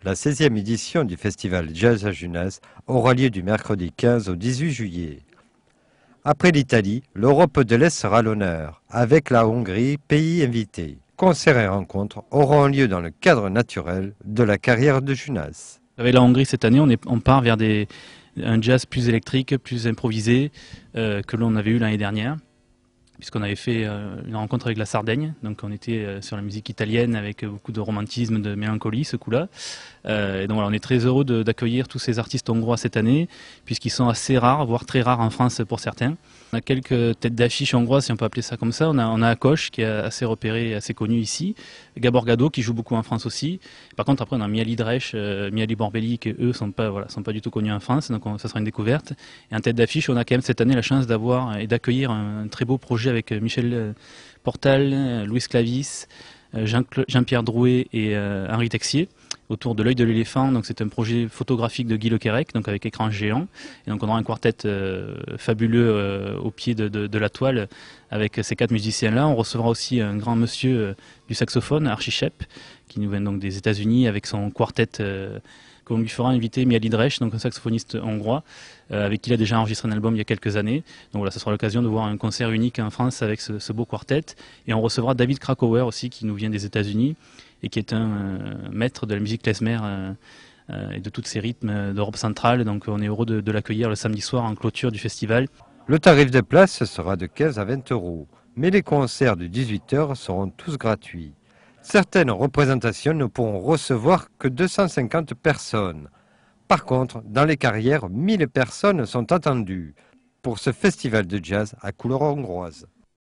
La 16e édition du Festival Jazz à Junas aura lieu du mercredi 15 au 18 juillet. Après l'Italie, l'Europe de l'Est sera à l'honneur, avec la Hongrie, pays invité. Concerts et rencontres auront lieu dans le cadre naturel de la carrière de Junas. Avec la Hongrie cette année, on part vers un jazz plus électrique, plus improvisé que l'on avait eu l'année dernière, puisqu'on avait fait une rencontre avec la Sardaigne. Donc on était sur la musique italienne avec beaucoup de romantisme, de mélancolie ce coup-là. Et donc voilà, on est très heureux d'accueillir tous ces artistes hongrois cette année, puisqu'ils sont assez rares, voire très rares en France pour certains. On a quelques têtes d'affiche hongroises, si on peut appeler ça comme ça. On a Akos, qui est assez repéré et assez connu ici. Gabor Gado, qui joue beaucoup en France aussi. Par contre, après, on a Mihaly Dresch, Mihaly Borbély, qui eux sont pas du tout connus en France, donc ça sera une découverte. Et en tête d'affiche, on a quand même cette année la chance d'avoir et d'accueillir un très beau projet avec Michel Portal, Louis Clavis, Jean-Pierre Drouet et Henri Texier, autour de l'œil de l'éléphant. Donc c'est un projet photographique de Guy Lequerec, donc avec écran géant. Et donc on aura un quartet fabuleux au pied de la toile avec ces 4 musiciens-là. On recevra aussi un grand monsieur du saxophone, Archie Shepp, qui nous vient donc des États-Unis avec son quartet qu'on lui fera inviter Mihaly Dresch, donc un saxophoniste hongrois, avec qui il a déjà enregistré un album il y a quelques années. Donc voilà, ce sera l'occasion de voir un concert unique en France avec ce beau quartet. Et on recevra David Krakauer aussi, qui nous vient des États-Unis et qui est un maître de la musique klezmer et de tous ces rythmes d'Europe centrale. Donc on est heureux de l'accueillir le samedi soir en clôture du festival. Le tarif de place sera de 15 à 20 euros, mais les concerts de 18 h seront tous gratuits. Certaines représentations ne pourront recevoir que 250 personnes. Par contre, dans les carrières, 1000 personnes sont attendues pour ce festival de jazz à couleur hongroise.